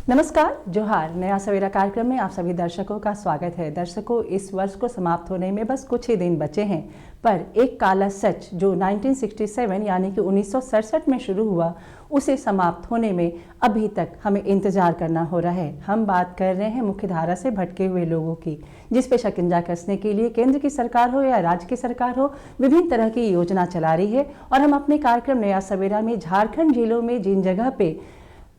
नमस्कार, जोहार। नया सवेरा कार्यक्रम में आप सभी दर्शकों का स्वागत है। दर्शकों, इस वर्ष को समाप्त होने में बस कुछ ही दिन बचे हैं, पर एक काला सच जो 1967 यानी कि 1967 में शुरू हुआ, उसे समाप्त होने में अभी तक हमें इंतजार करना हो रहा है। हम बात कर रहे हैं मुख्यधारा से भटके हुए लोगों की, जिस पे शिकंजा कसने के लिए केंद्र की सरकार हो या राज्य की सरकार हो, विभिन्न तरह की योजना चला रही है। और हम अपने कार्यक्रम नया सवेरा में झारखंड जिलों में जिन जगह पे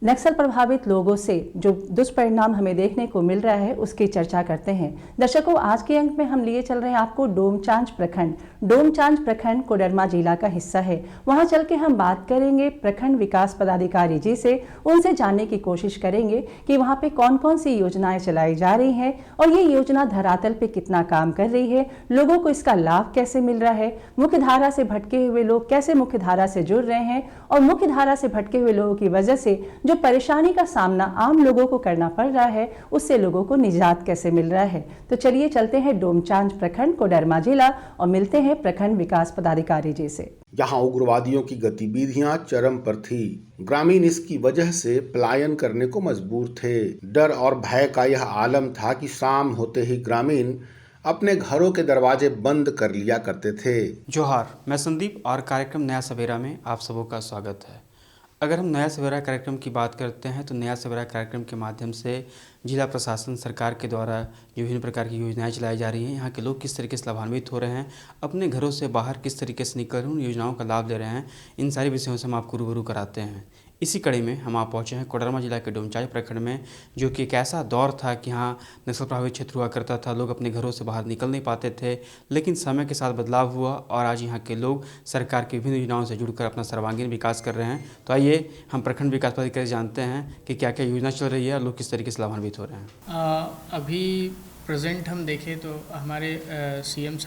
नक्सल प्रभावित लोगों से जो दुष्परिणाम हमें देखने को मिल रहा है, उसकी चर्चा करते हैं। दर्शकों, आज के अंक में हम लिए चल रहे हैं आपको डोमचांच प्रखंड। डोमचांच प्रखंड कोडरमा जिला का हिस्सा है। वहां चल के हम बात करेंगे प्रखंड विकास पदाधिकारी जी से, उनसे जानने की कोशिश करेंगे कि वहां पे कौन कौन सी योजनाएं चलाई जा रही हैं और ये योजना धरातल पे कितना काम कर रही है, लोगों को इसका लाभ कैसे मिल रहा है, मुख्यधारा से भटके हुए लोग कैसे मुख्यधारा से जुड़ रहे हैं और मुख्यधारा से भटके हुए लोगों की वजह से जो परेशानी का सामना आम लोगों को करना पड़ रहा है, उससे लोगों को निजात कैसे मिल रहा है। तो चलिए चलते हैं डोमचांच प्रखंड कोडरमा जिला और मिलते हैं प्रखंड विकास पदाधिकारी जी से। यहाँ उग्रवादियों की गतिविधियां चरम पर थी। ग्रामीण इसकी वजह से पलायन करने को मजबूर थे। डर और भय का यह आलम था कि शाम होते ही ग्रामीण अपने घरों के दरवाजे बंद कर लिया करते थे। जोहार, मैं संदीप और कार्यक्रम नया सवेरा में आप सबों का स्वागत है। अगर हम नया सवेरा कार्यक्रम की बात करते हैं तो नया सवेरा कार्यक्रम के माध्यम से जिला प्रशासन सरकार के द्वारा जो विभिन्न प्रकार की योजनाएं चलाई जा रही हैं, यहाँ के लोग किस तरीके से लाभान्वित हो रहे हैं, अपने घरों से बाहर किस तरीके से निकल उन योजनाओं का लाभ ले रहे हैं, इन सारी विषयों से हम आपको रूबरू कराते हैं। इसी कड़ी में हम आप पहुँचे हैं कोडरमा जिला के डोमचांच प्रखंड में, जो कि एक ऐसा दौर था कि यहाँ नक्सल प्रभावित क्षेत्र हुआ करता था। लोग अपने घरों से बाहर निकल नहीं पाते थे, लेकिन समय के साथ बदलाव हुआ और आज यहाँ के लोग सरकार की विभिन्न योजनाओं से जुड़कर अपना सर्वांगीण विकास कर रहे हैं। तो आइए हम प्रखंड विकास पदाधिकारी जानते हैं कि क्या क्या योजना चल रही है और लोग किस तरीके से लाभान्वित हो रहे हैं। अभी प्रेजेंट हम देखें तो हमारे सीएम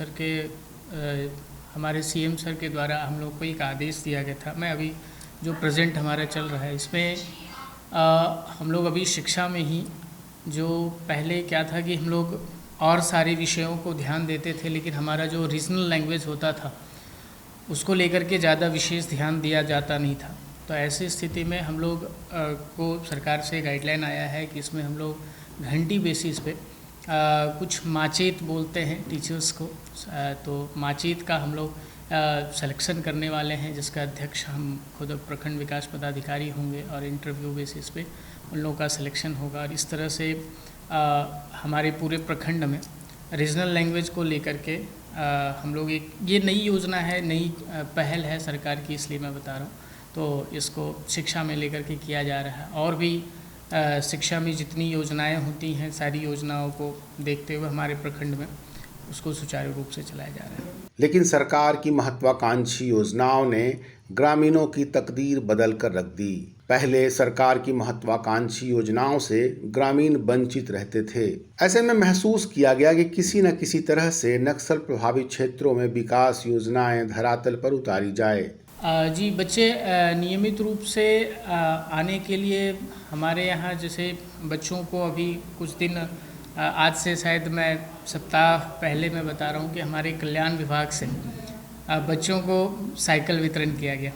सर के द्वारा हम लोग को एक आदेश दिया गया था। मैं अभी जो प्रेजेंट हमारा चल रहा है इसमें हम लोग अभी शिक्षा में ही, जो पहले क्या था कि हम लोग और सारे विषयों को ध्यान देते थे, लेकिन हमारा जो रीजनल लैंग्वेज होता था उसको लेकर के ज़्यादा विशेष ध्यान दिया जाता नहीं था। तो ऐसी स्थिति में हम लोग को सरकार से गाइडलाइन आया है कि इसमें हम लोग घंटी बेसिस पे कुछ माचेत बोलते हैं टीचर्स को, तो माचेत का हम लोग सिलेक्शन करने वाले हैं, जिसका अध्यक्ष हम खुद प्रखंड विकास पदाधिकारी होंगे और इंटरव्यू बेसिस पे उन लोगों का सिलेक्शन होगा। और इस तरह से हमारे पूरे प्रखंड में रीजनल लैंग्वेज को लेकर के हम लोग ये नई योजना है, नई पहल है सरकार की, इसलिए मैं बता रहा हूँ। तो इसको शिक्षा में लेकर के किया जा रहा है और भी शिक्षा में जितनी योजनाएं होती हैं, सारी योजनाओं को देखते हुए हमारे प्रखंड में उसको सुचारू रूप से चलाया जा रहा है। लेकिन सरकार की महत्वाकांक्षी योजनाओं ने ग्रामीणों की तकदीर बदल कर रख दी। पहले सरकार की महत्वाकांक्षी योजनाओं से ग्रामीण वंचित रहते थे। ऐसे में महसूस किया गया कि किसी न किसी तरह से नक्सल प्रभावित क्षेत्रों में विकास योजनाएं धरातल पर उतारी जाए। जी, बच्चे नियमित रूप से आने के लिए हमारे यहाँ, जैसे बच्चों को अभी कुछ दिन आज से शायद मैं सप्ताह पहले मैं बता रहा हूँ कि हमारे कल्याण विभाग से बच्चों को साइकिल वितरण किया गया।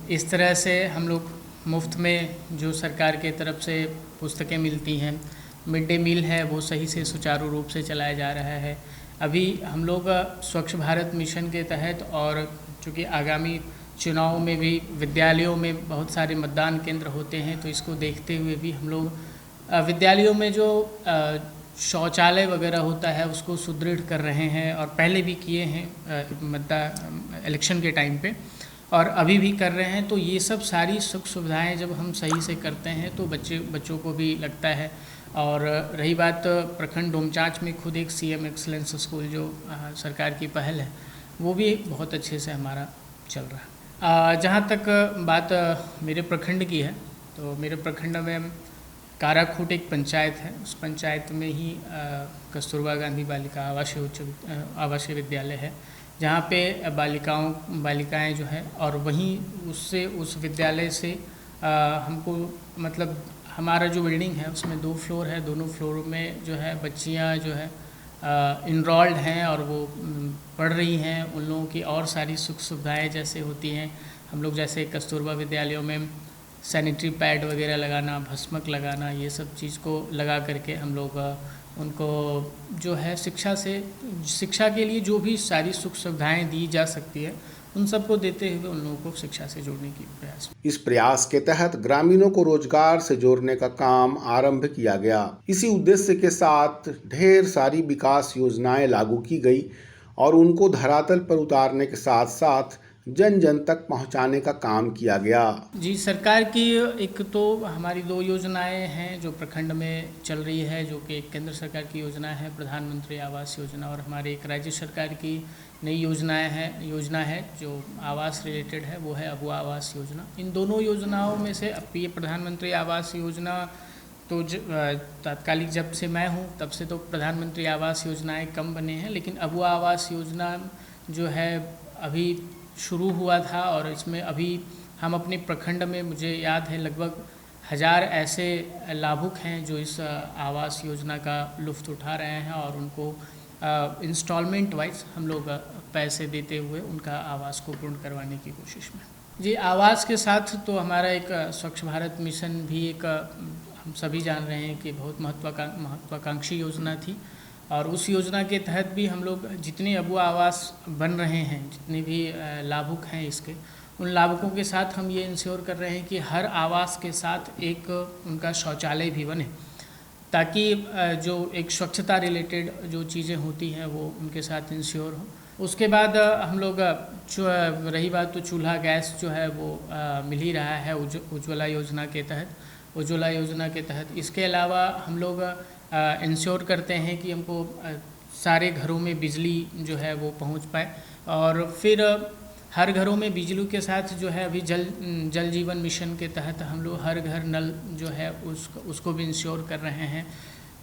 इस तरह से हम लोग मुफ्त में जो सरकार के तरफ से पुस्तकें मिलती हैं, मिड डे मील है, वो सही से सुचारू रूप से चलाया जा रहा है। अभी हम लोग स्वच्छ भारत मिशन के तहत, और चूँकि आगामी चुनाव में भी विद्यालयों में बहुत सारे मतदान केंद्र होते हैं, तो इसको देखते हुए भी हम लोग विद्यालयों में जो शौचालय वगैरह होता है उसको सुदृढ़ कर रहे हैं, और पहले भी किए हैं इलेक्शन के टाइम पे, और अभी भी कर रहे हैं। तो ये सब सारी सुख सुविधाएं जब हम सही से करते हैं तो बच्चों को भी लगता है। और रही बात प्रखंड डोमचांच में खुद एक सीएम एक्सलेंस स्कूल जो सरकार की पहल है, वो भी बहुत अच्छे से हमारा चल रहा है। जहाँ तक बात मेरे प्रखंड की है, तो मेरे प्रखंड में काराखूट एक पंचायत है, उस पंचायत में ही कस्तूरबा गांधी बालिका आवासीय विद्यालय है, जहाँ पे बालिकाएं जो है, और वहीं उस विद्यालय से हमको मतलब हमारा जो बिल्डिंग है उसमें 2 फ्लोर है, दोनों फ्लोर में जो है बच्चियाँ जो है इनरोल्ड हैं और वो पढ़ रही हैं। उन लोगों की और सारी सुख सुविधाएँ जैसे होती हैं, हम लोग जैसे कस्तूरबा विद्यालयों में सैनिटरी पैड वगैरह लगाना, भस्मक लगाना, ये सब चीज़ को लगा करके हम लोग उनको जो है शिक्षा के लिए जो भी सारी सुख सुविधाएं दी जा सकती है उन सबको देते हुए उन लोगों को शिक्षा से जोड़ने की प्रयास। इस प्रयास के तहत ग्रामीणों को रोजगार से जोड़ने का काम आरंभ किया गया। इसी उद्देश्य के साथ ढेर सारी विकास योजनाएं लागू की गई और उनको धरातल पर उतारने के साथ साथ जन जन तक पहुंचाने का काम किया गया। जी, सरकार की एक तो हमारी 2 योजनाएं हैं जो प्रखंड में चल रही है, जो कि एक केंद्र सरकार की योजना है प्रधानमंत्री आवास योजना, और हमारी एक राज्य सरकार की नई योजना है जो आवास रिलेटेड है, वो है अबुआ आवास योजना। इन दोनों योजनाओं में से अब ये प्रधानमंत्री आवास योजना तो तात्कालिक जब से मैं हूँ तब से तो प्रधानमंत्री आवास योजनाएं कम बने हैं, लेकिन अबुआ आवास योजना जो है अभी शुरू हुआ था और इसमें अभी हम अपने प्रखंड में, मुझे याद है, लगभग 1000 ऐसे लाभुक हैं जो इस आवास योजना का लुत्फ़ उठा रहे हैं और उनको इंस्टॉलमेंट वाइज हम लोग पैसे देते हुए उनका आवास को पूर्ण करवाने की कोशिश में। जी, आवास के साथ तो हमारा एक स्वच्छ भारत मिशन भी एक हम सभी जान रहे हैं कि बहुत महत्वाकांक्षी योजना थी, और उस योजना के तहत भी हम लोग जितने अबुआ आवास बन रहे हैं, जितने भी लाभुक हैं इसके, उन लाभुकों के साथ हम ये इंश्योर कर रहे हैं कि हर आवास के साथ एक उनका शौचालय भी बने, ताकि जो एक स्वच्छता रिलेटेड जो चीज़ें होती हैं वो उनके साथ इंश्योर हो। उसके बाद हम लोग रही बात तो चूल्हा गैस जो है वो मिल ही रहा है उज्ज्वला योजना के तहत। इसके अलावा हम लोग इंश्योर करते हैं कि हमको सारे घरों में बिजली जो है वो पहुंच पाए, और फिर हर घरों में बिजली के साथ जो है अभी जल जीवन मिशन के तहत हम लोग हर घर नल जो है उसको भी इंश्योर कर रहे हैं।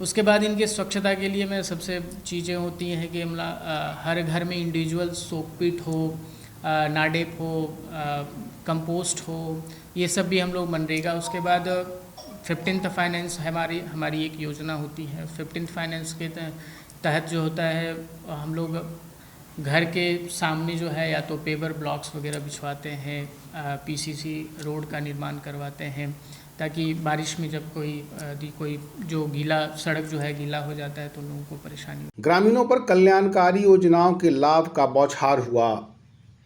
उसके बाद इनके स्वच्छता के लिए में सबसे चीज़ें होती हैं कि हम हर घर में इंडिविजुअल सोक पिट हो, नाडेप हो, कंपोस्ट हो, ये सब भी हम लोग मनरेगा। उसके बाद 15th फाइनेंस हमारी एक योजना होती है। 15th फाइनेंस के तहत जो होता है, हम लोग घर के सामने जो है या तो पेवर ब्लॉक्स वगैरह बिछवाते हैं, पीसीसी रोड का निर्माण करवाते हैं, ताकि बारिश में जब कोई जो गीला सड़क जो है गीला हो जाता है तो लोगों को परेशानी। ग्रामीणों पर कल्याणकारी योजनाओं के लाभ का बौछार हुआ।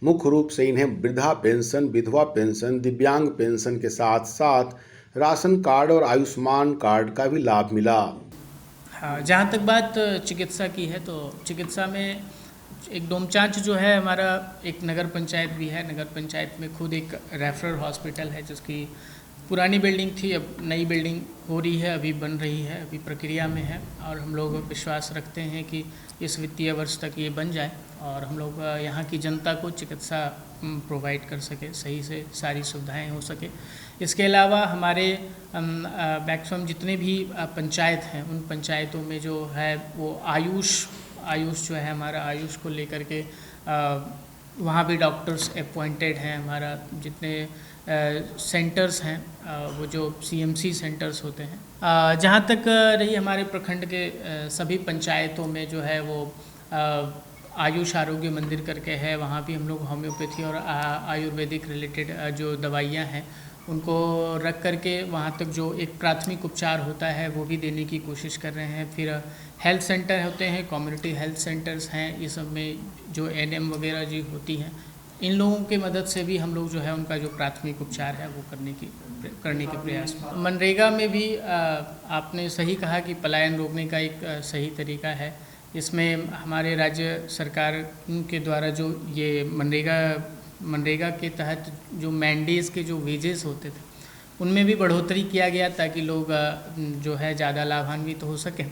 मुख्य रूप से इन्हें वृद्धा पेंशन, विधवा पेंशन, दिव्यांग पेंशन के साथ साथ राशन कार्ड और आयुष्मान कार्ड का भी लाभ मिला। हाँ, जहाँ तक बात चिकित्सा की है तो चिकित्सा में एक डोमचांच जो है हमारा एक नगर पंचायत भी है। नगर पंचायत में खुद एक रेफरल हॉस्पिटल है जिसकी पुरानी बिल्डिंग थी, अब नई बिल्डिंग हो रही है, अभी बन रही है, अभी प्रक्रिया में है, और हम लोग विश्वास रखते हैं कि इस वित्तीय वर्ष तक ये बन जाए और हम लोग यहाँ की जनता को चिकित्सा प्रोवाइड कर सके, सही से सारी सुविधाएं हो सके। इसके अलावा हमारे मैक्सिमम जितने भी पंचायत हैं उन पंचायतों में जो है वो आयुष जो है हमारा आयुष को लेकर के वहाँ भी डॉक्टर्स अपॉइंटेड हैं। हमारा जितने सेंटर्स हैं वो जो सीएमसी सेंटर्स होते हैं। जहाँ तक रही हमारे प्रखंड के सभी पंचायतों में जो है वो आयुष आरोग्य मंदिर करके है, वहाँ भी हम लोग होम्योपैथी और आयुर्वेदिक रिलेटेड जो दवाइयाँ हैं उनको रख करके वहाँ तक जो एक प्राथमिक उपचार होता है वो भी देने की कोशिश कर रहे हैं। फिर हेल्थ सेंटर होते हैं, कम्युनिटी हेल्थ सेंटर्स हैं, ये सब में जो एनएम वगैरह जी होती हैं, इन लोगों की मदद से भी हम लोग जो है उनका जो प्राथमिक उपचार है वो करने के प्रयास में। मनरेगा में भी आपने सही कहा कि पलायन रोकने का एक सही तरीका है। इसमें हमारे राज्य सरकार के द्वारा जो ये मनरेगा के तहत जो मैंडेज के जो वेजेस होते थे उनमें भी बढ़ोतरी किया गया ताकि लोग जो है ज़्यादा लाभान्वित हो सकें।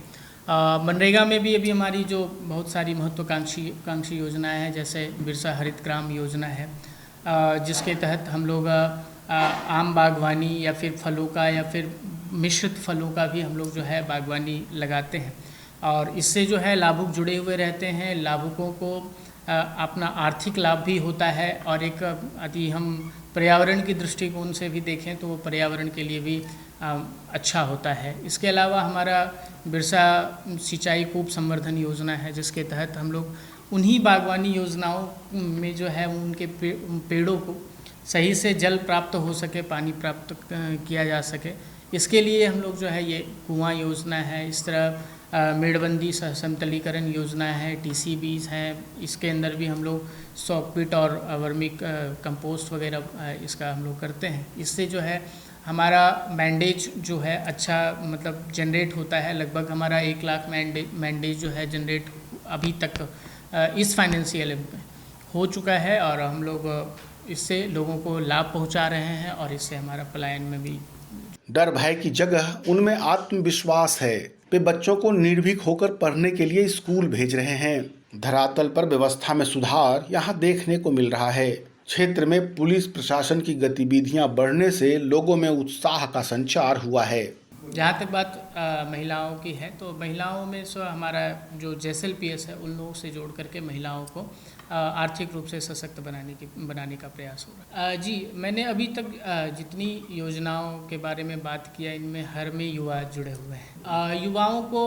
मनरेगा में भी अभी हमारी जो बहुत सारी महत्वाकांक्षी योजनाएं हैं, जैसे बिरसा हरित ग्राम योजना है, जिसके तहत हम लोग आम बागवानी या फिर फलों का या फिर मिश्रित फलों का भी हम लोग जो है बागवानी लगाते हैं, और इससे जो है लाभुक जुड़े हुए रहते हैं। लाभुकों को अपना आर्थिक लाभ भी होता है, और एक यदि हम पर्यावरण की दृष्टिकोण से भी देखें तो वो पर्यावरण के लिए भी अच्छा होता है। इसके अलावा हमारा बिरसा सिंचाई कूप संवर्धन योजना है, जिसके तहत हम लोग उन्हीं बागवानी योजनाओं में जो है उनके पेड़ों को सही से जल प्राप्त हो सके, पानी प्राप्त किया जा सके। इसके लिए हम लोग जो है ये कुआं योजना है, इस तरह मेड़बंदी समतलीकरण योजना है, टीसीबीज हैं, इसके अंदर भी हम लोग सॉकपिट और वर्मी कंपोस्ट वगैरह इसका हम लोग करते हैं। इससे जो है हमारा मैंडेज जो है अच्छा मतलब जनरेट होता है। लगभग हमारा 1 लाख मैंडेज जो है जनरेट अभी तक इस फाइनेंशियल में हो चुका है, और हम लोग इससे लोगों को लाभ पहुंचा रहे हैं, और इससे हमारा पलायन में भी डर भय की जगह उनमें आत्मविश्वास है। वे बच्चों को निर्भीक होकर पढ़ने के लिए स्कूल भेज रहे हैं। धरातल पर व्यवस्था में सुधार यहाँ देखने को मिल रहा है। क्षेत्र में पुलिस प्रशासन की गतिविधियां बढ़ने से लोगों में उत्साह का संचार हुआ है। जहाँ तक बात महिलाओं की है, तो महिलाओं में हमारा जो JSLPS है उन लोगों से जोड़ करके महिलाओं को आर्थिक रूप से सशक्त बनाने का प्रयास हो रहा है। जी, मैंने अभी तक जितनी योजनाओं के बारे में बात किया, इनमें हर में युवा जुड़े हुए हैं। युवाओं को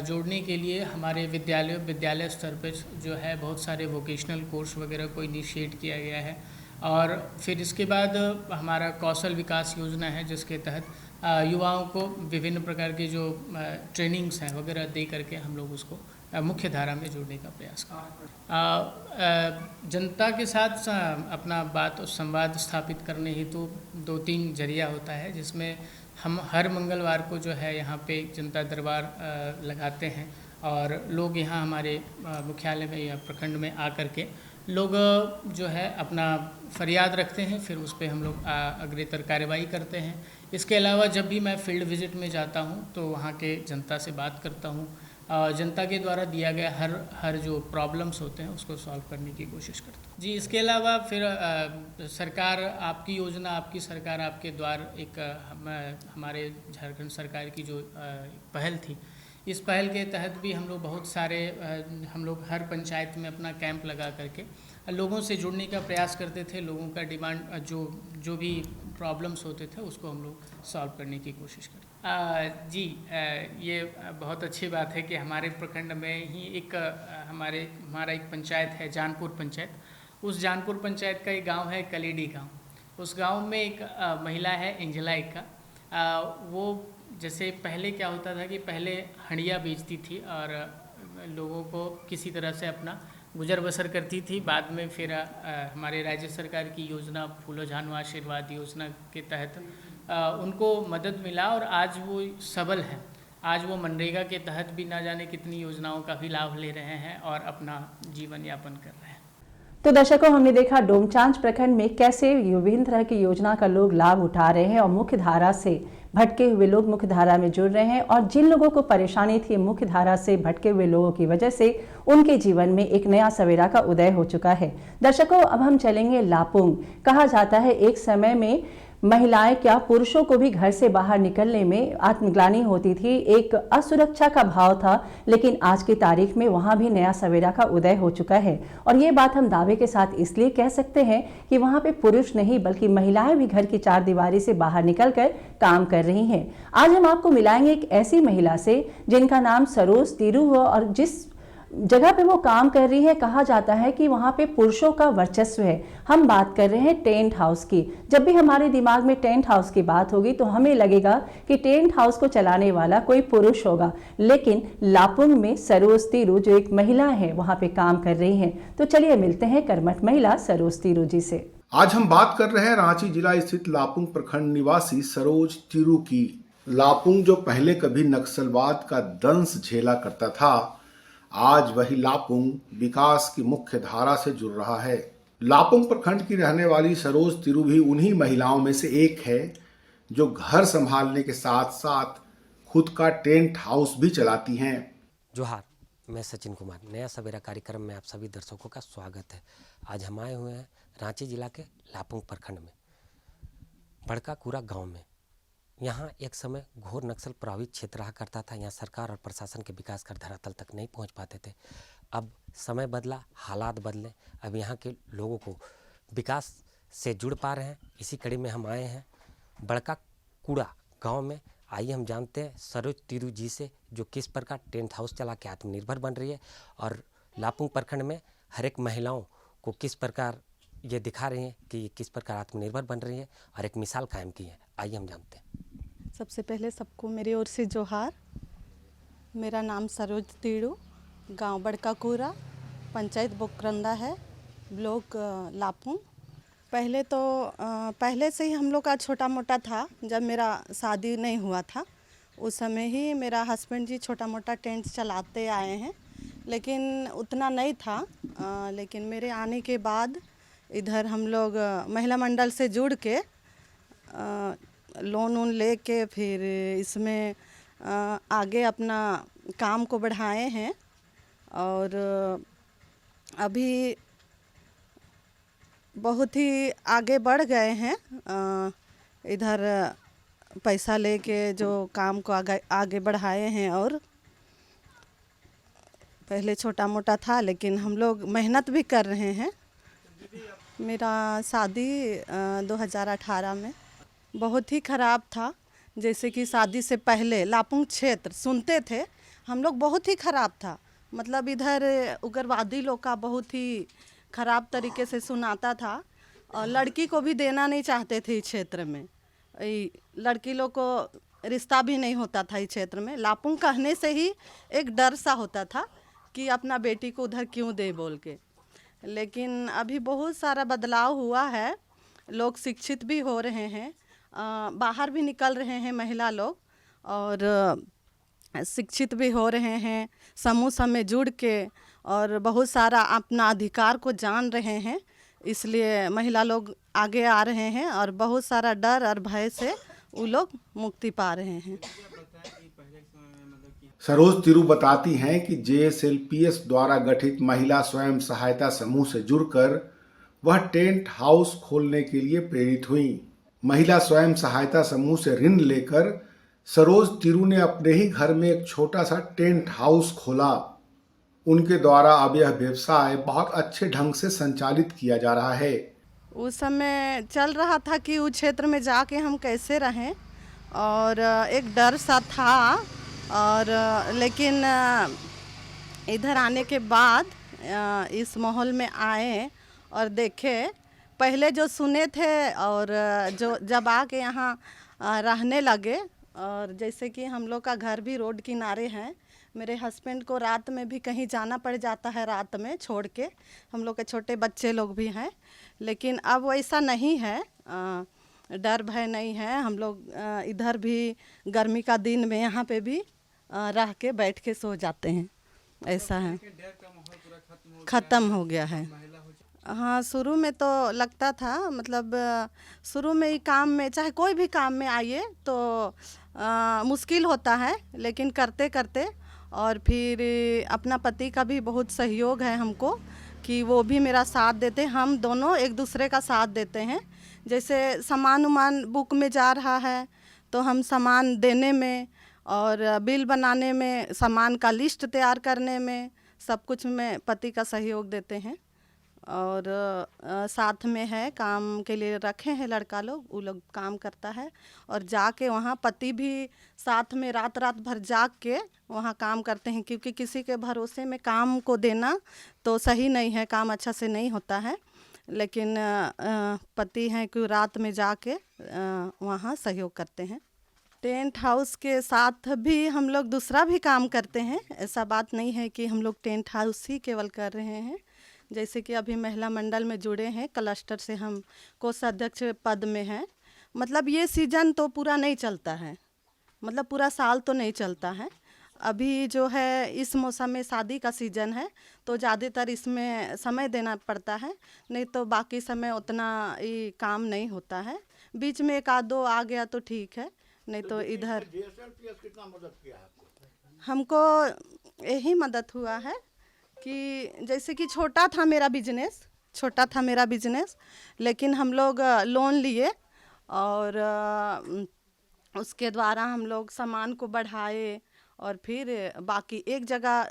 जोड़ने के लिए हमारे विद्यालय स्तर पर जो है बहुत सारे वोकेशनल कोर्स वगैरह को इनिशिएट किया गया है, और फिर इसके बाद हमारा कौशल विकास योजना है, जिसके तहत युवाओं को विभिन्न प्रकार के जो ट्रेनिंग्स हैं वगैरह दे करके हम लोग उसको मुख्य धारा में जोड़ने का प्रयास करें। जनता के साथ अपना बात और संवाद स्थापित करने हेतु 2-3 जरिया होता है, जिसमें हम हर मंगलवार को जो है यहाँ पे जनता दरबार लगाते हैं, और लोग यहाँ हमारे मुख्यालय में या प्रखंड में आकर के लोग जो है अपना फरियाद रखते हैं, फिर उस पर हम लोग अग्रेतर कार्रवाई करते हैं। इसके अलावा जब भी मैं फील्ड विजिट में जाता हूं तो वहां के जनता से बात करता हूं, जनता के द्वारा दिया गया हर जो प्रॉब्लम्स होते हैं उसको सॉल्व करने की कोशिश करता हूं। जी, इसके अलावा फिर सरकार आपकी योजना, आपकी सरकार आपके द्वार, एक हमारे झारखंड सरकार की जो पहल थी, इस पहल के तहत भी हम लोग बहुत सारे हम लोग हर पंचायत में अपना कैंप लगा करके लोगों से जुड़ने का प्रयास करते थे। लोगों का डिमांड जो भी प्रॉब्लम्स होते थे उसको हम लोग सॉल्व करने की कोशिश करते। जी, ये बहुत अच्छी बात है कि हमारे प्रखंड में ही एक हमारा एक पंचायत है, जानपुर पंचायत। उस जानपुर पंचायत का एक गांव है कलेडी गांव। उस गांव में एक महिला है एंजेला इक्का। वो जैसे पहले क्या होता था कि पहले हंडिया बेचती थी और लोगों को किसी तरह से अपना गुजर बसर करती थी। बाद में फिर हमारे राज्य सरकार की योजना फूलो झानो आशीर्वाद योजना के तहत उनको मदद मिला, और आज वो सबल है। आज वो मनरेगा के तहत भी ना जाने कितनी योजनाओं का भी लाभ ले रहे हैं और अपना जीवन यापन कर रहे हैं। तो दर्शकों, हमने देखा डोमचांच प्रखंड में कैसे विभिन्न तरह की योजना का लोग लाभ उठा रहे हैं और मुख्य धारा से भटके हुए लोग मुख्य धारा में जुड़ रहे हैं, और जिन लोगों को परेशानी थी मुख्य धारा से भटके हुए लोगों की वजह से उनके जीवन में एक नया सवेरा का उदय हो चुका है। दर्शकों, अब हम चलेंगे लापुंग। कहा जाता है एक समय में महिलाएं क्या पुरुषों को भी घर से बाहर निकलने में आत्मग्लानि होती थी, एक असुरक्षा का भाव था, लेकिन आज की तारीख में वहां भी नया सवेरा का उदय हो चुका है। और ये बात हम दावे के साथ इसलिए कह सकते हैं कि वहां पे पुरुष नहीं बल्कि महिलाएं भी घर की चारदीवारी से बाहर निकलकर काम कर रही हैं। आज हम आपको मिलाएंगे एक ऐसी महिला से जिनका नाम सरोज तिरु है, और जिस जगह पे वो काम कर रही है कहा जाता है कि वहाँ पे पुरुषों का वर्चस्व है। हम बात कर रहे हैं टेंट हाउस की। जब भी हमारे दिमाग में टेंट हाउस की बात होगी तो हमें लगेगा कि टेंट हाउस को चलाने वाला कोई पुरुष होगा, लेकिन लापुंग में सरोज तिरु जो एक महिला है वहाँ पे काम कर रही हैं। तो चलिए मिलते हैं कर्मठ महिला सरोज तिरु जी से। आज हम बात कर रहे हैं रांची जिला स्थित लापुंग प्रखंड निवासी सरोज तिरु की। लापुंग जो पहले कभी नक्सलवाद का दंश झेला करता था, आज वही लापुंग विकास की मुख्य धारा से जुड़ रहा है। लापुंग प्रखंड की रहने वाली सरोज तिरु भी उन्हीं महिलाओं में से एक है जो घर संभालने के साथ साथ खुद का टेंट हाउस भी चलाती हैं। जोहार, मैं सचिन कुमार। नया सवेरा कार्यक्रम में आप सभी दर्शकों का स्वागत है। आज हम आए हुए हैं रांची जिला के लापुंग प्रखंड में बड़का कूरा गाँव में। यहाँ एक समय घोर नक्सल प्रभावित क्षेत्र रहा करता था। यहाँ सरकार और प्रशासन के विकास कर धरातल तक नहीं पहुँच पाते थे। अब समय बदला, हालात बदले, अब यहाँ के लोगों को विकास से जुड़ पा रहे हैं। इसी कड़ी में हम आए हैं बड़का कूड़ा गांव में। आइए हम जानते हैं सरोज तिरु जी से, जो किस प्रकार टेंट हाउस चला के आत्मनिर्भर बन रही है और लापुंग प्रखंड में हर एक महिलाओं को किस प्रकार ये दिखा रही हैं कि ये किस प्रकार आत्मनिर्भर बन रही है और एक मिसाल कायम की है। आइए हम जानते हैं। सबसे पहले सबको मेरी ओर से जोहार। मेरा नाम सरोज तीड़ू, गांव बड़का कूरा, पंचायत बोकरंदा है, ब्लॉक लापुंग। पहले से ही हम लोग का छोटा मोटा था। जब मेरा शादी नहीं हुआ था उस समय ही मेरा हस्बैंड जी छोटा मोटा टेंट चलाते आए हैं, लेकिन उतना नहीं था। लेकिन मेरे आने के बाद इधर हम लोग महिला मंडल से जुड़ के लोन वोन ले के फिर इसमें आगे अपना काम को बढ़ाए हैं और अभी बहुत ही आगे बढ़ गए हैं। इधर पैसा लेके जो काम को आगे बढ़ाए हैं और पहले छोटा मोटा था लेकिन हम लोग मेहनत भी कर रहे हैं। मेरा शादी 2018 में बहुत ही ख़राब था। जैसे कि शादी से पहले लापुंग क्षेत्र सुनते थे हम लोग, बहुत ही ख़राब था। मतलब इधर उग्रवादी लोग का बहुत ही ख़राब तरीके से सुनाता था और लड़की को भी देना नहीं चाहते थे इस क्षेत्र में। लड़की लोग को रिश्ता भी नहीं होता था इस क्षेत्र में। लापुंग कहने से ही एक डर सा होता था कि अपना बेटी को उधर क्यों दे बोल के। लेकिन अभी बहुत सारा बदलाव हुआ है, लोग शिक्षित भी हो रहे हैं, बाहर भी निकल रहे हैं महिला लोग और शिक्षित भी हो रहे हैं, समूह में जुड़ के और बहुत सारा अपना अधिकार को जान रहे हैं। इसलिए महिला लोग आगे आ रहे हैं और बहुत सारा डर और भय से वो लोग मुक्ति पा रहे हैं। सरोज तिरु बताती हैं कि JSLPS द्वारा गठित महिला स्वयं सहायता समूह से जुड़कर वह टेंट हाउस खोलने के लिए प्रेरित हुई। महिला स्वयं सहायता समूह से ऋण लेकर सरोज तिरु ने अपने ही घर में एक छोटा सा टेंट हाउस खोला। उनके द्वारा अब यह व्यवसाय बहुत अच्छे ढंग से संचालित किया जा रहा है। उस समय चल रहा था कि उस क्षेत्र में जाके हम कैसे रहें और एक डर सा था और लेकिन इधर आने के बाद इस माहौल में आए और देखे। पहले जो सुने थे और जो जब आके यहाँ रहने लगे और जैसे कि हम लोग का घर भी रोड किनारे है, मेरे हस्बैंड को रात में भी कहीं जाना पड़ जाता है, रात में छोड़ के। हम लोग के छोटे बच्चे लोग भी हैं, लेकिन अब वैसा नहीं है, डर भय नहीं है। हम लोग इधर भी गर्मी का दिन में यहाँ पे भी रह के बैठ के सो जाते हैं, ऐसा है, ख़त्म हो गया है। हाँ, शुरू में तो लगता था, मतलब शुरू में ही काम में, चाहे कोई भी काम में आइए तो मुश्किल होता है, लेकिन करते करते और फिर अपना पति का भी बहुत सहयोग है हमको कि वो भी मेरा साथ देते, हम दोनों एक दूसरे का साथ देते हैं। जैसे सामान उमान बुक में जा रहा है तो हम सामान देने में और बिल बनाने में, सामान का लिस्ट तैयार करने में, सब कुछ में पति का सहयोग देते हैं। और साथ में है, काम के लिए रखे हैं लड़का लोग, वो लोग काम करता है और जाके वहाँ पति भी साथ में रात रात भर जाग के वहाँ काम करते हैं, क्योंकि किसी के भरोसे में काम को देना तो सही नहीं है, काम अच्छा से नहीं होता है। लेकिन पति हैं कि रात में जाके वहाँ सहयोग करते हैं। टेंट हाउस के साथ भी हम लोग दूसरा भी काम करते हैं, ऐसा बात नहीं है कि हम लोग टेंट हाउस ही केवल कर रहे हैं। जैसे कि अभी महिला मंडल में जुड़े हैं, क्लस्टर से हम कोषाध्यक्ष पद में हैं। मतलब ये सीज़न तो पूरा नहीं चलता है, मतलब पूरा साल तो नहीं चलता है। अभी जो है इस मौसम में शादी का सीज़न है तो ज़्यादातर इसमें समय देना पड़ता है, नहीं तो बाकी समय उतना ही काम नहीं होता है। बीच में एक आध दो आ गया तो ठीक है, नहीं तो इधर कितना मदद किया आपको? हमको यही मदद हुआ है कि जैसे कि छोटा था मेरा बिजनेस, लेकिन हम लोग लोन लिए और उसके द्वारा हम लोग सामान को बढ़ाए और फिर बाकी एक जगह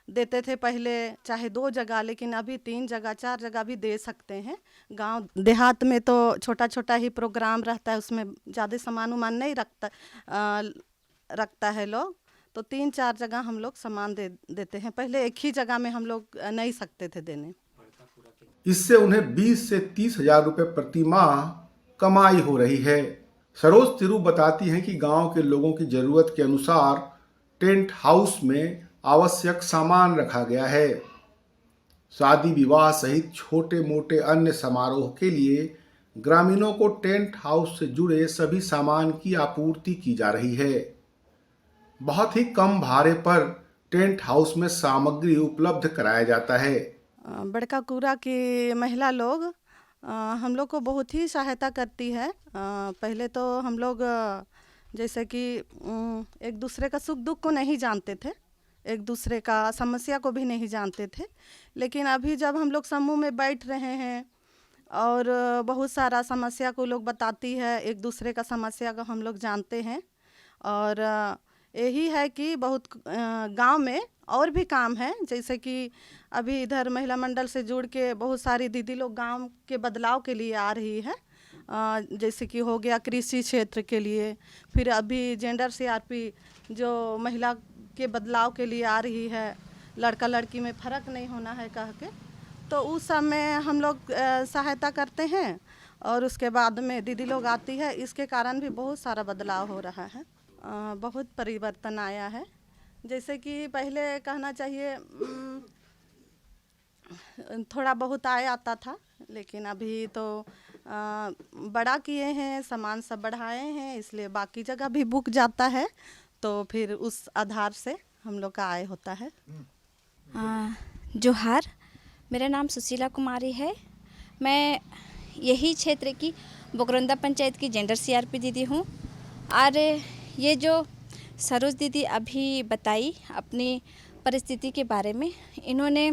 देते थे पहले, चाहे 2 जगह, लेकिन अभी 3 जगह 4 जगह भी दे सकते हैं। गांव देहात में तो छोटा छोटा ही प्रोग्राम रहता है, उसमें ज़्यादा सामान उमान नहीं रखता है लोग, तो 3-4 जगह हम लोग सामान देते हैं। पहले एक ही जगह में हम लोग नहीं सकते थे देने। इससे उन्हें 20 से 30 हजार रुपये प्रति माह कमाई हो रही है। सरोज तिरु बताती हैं कि गांव के लोगों की जरूरत के अनुसार टेंट हाउस में आवश्यक सामान रखा गया है। शादी विवाह सहित छोटे मोटे अन्य समारोह के लिए ग्रामीणों को टेंट हाउस से जुड़े सभी सामान की आपूर्ति की जा रही है। बहुत ही कम भाड़े पर टेंट हाउस में सामग्री उपलब्ध कराया जाता है। बड़का कूरा की महिला लोग हम लोग को बहुत ही सहायता करती है। पहले तो हम लोग जैसे कि एक दूसरे का सुख दुख को नहीं जानते थे, एक दूसरे का समस्या को भी नहीं जानते थे, लेकिन अभी जब हम लोग समूह में बैठ रहे हैं और बहुत सारा समस्या को लोग बताती है, एक दूसरे का समस्या को हम लोग जानते हैं। और यही है कि बहुत गांव में और भी काम है, जैसे कि अभी इधर महिला मंडल से जुड़ के बहुत सारी दीदी लोग गांव के बदलाव के लिए आ रही है। जैसे कि हो गया कृषि क्षेत्र के लिए, फिर अभी जेंडर सीआरपी जो महिला के बदलाव के लिए आ रही है, लड़का लड़की में फ़र्क नहीं होना है कह के, तो उस सब में हम लोग सहायता करते हैं और उसके बाद में दीदी लोग आती है। इसके कारण भी बहुत सारा बदलाव हो रहा है, बहुत परिवर्तन आया है। जैसे कि पहले कहना चाहिए थोड़ा बहुत आता था, लेकिन अभी तो बड़ा किए हैं, सामान सब बढ़ाए हैं, इसलिए बाकी जगह भी बुक जाता है, तो फिर उस आधार से हम लोग का आय होता है। जोहार, मेरा नाम सुशीला कुमारी है। मैं यही क्षेत्र की बोकरंदा पंचायत की जेंडर सीआरपी दीदी हूँ। और ये जो सरोज दीदी अभी बताई अपनी परिस्थिति के बारे में, इन्होंने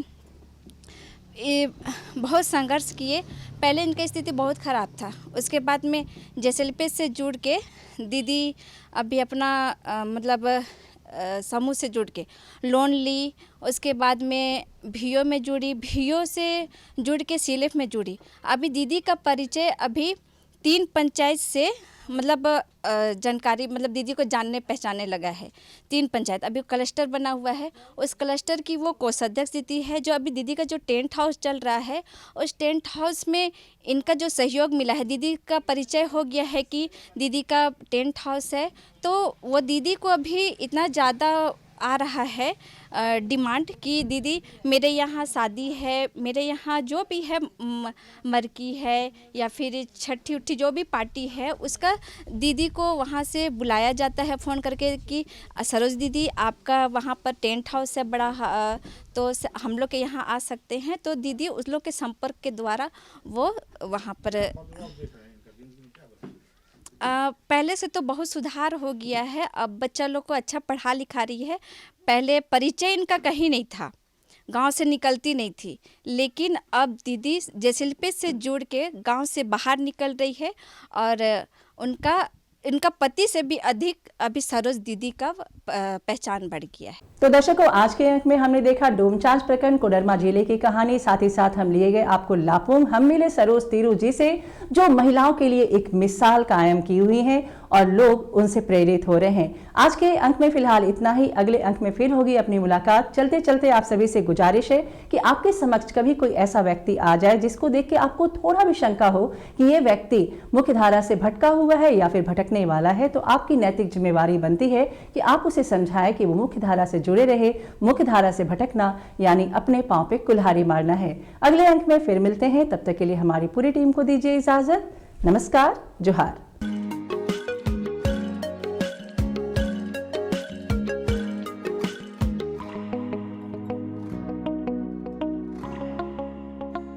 बहुत संघर्ष किए। पहले इनकी स्थिति बहुत ख़राब था, उसके बाद में जैसलमेर से जुड़ के दीदी अभी अपना समूह से जुड़ के लोन ली, उसके बाद में भीओ में जुड़ी, भीओ से जुड़ के सीएलएफ में जुड़ी। अभी दीदी का परिचय अभी 3 पंचायत से जानकारी दीदी को जानने पहचानने लगा है। 3 पंचायत अभी क्लस्टर बना हुआ है, उस क्लस्टर की वो कोषाध्यक्ष दीदी है। जो अभी दीदी का जो टेंट हाउस चल रहा है, उस टेंट हाउस में इनका जो सहयोग मिला है, दीदी का परिचय हो गया है कि दीदी का टेंट हाउस है, तो वो दीदी को अभी इतना ज़्यादा आ रहा है डिमांड कि दीदी मेरे यहाँ शादी है, मेरे यहाँ जो भी है मरकी है या फिर छठी उठी जो भी पार्टी है, उसका दीदी को वहाँ से बुलाया जाता है फ़ोन करके कि सरोज दीदी आपका वहाँ पर टेंट हाउस है बड़ा, तो हम लोग के यहाँ आ सकते हैं। तो दीदी उस लोग के संपर्क के द्वारा वो वहाँ पर पहले से तो बहुत सुधार हो गया है। अब बच्चा लोग को अच्छा पढ़ा लिखा रही है। पहले परिचय इनका कहीं नहीं था, गांव से निकलती नहीं थी, लेकिन अब दीदी जैसलमेर से जुड़ के गांव से बाहर निकल रही है और इनका पति से भी अधिक अभी सरोज दीदी का पहचान बढ़ गया है। तो दर्शकों, आज के अंक में हमने देखा डोमचांच प्रखंड कोडरमा जिले की कहानी, साथ ही साथ हम लिए गए आपको लापुंग। हम मिले सरोज तिरु जी से, जो महिलाओं के लिए एक मिसाल कायम की हुई है और लोग उनसे प्रेरित हो रहे हैं। आज के अंक में फिलहाल इतना ही, अगले अंक में फिर होगी अपनी मुलाकात। चलते चलते आप सभी से गुजारिश है कि आपके समक्ष कभी कोई ऐसा व्यक्ति आ जाए जिसको देख के आपको थोड़ा भी शंका हो कि ये व्यक्ति मुख्य धारा से भटका हुआ है या फिर भटकने वाला है, तो आपकी नैतिक जिम्मेवारी बनती है कि आप उसे समझाएं कि वो मुख्य धारा से जुड़े रहे। मुख्य धारा से भटकना यानी अपने पांव पे कुल्हाड़ी मारना है। अगले अंक में फिर मिलते हैं, तब तक के लिए हमारी पूरी टीम को दीजिए इजाजत। नमस्कार, जोहार।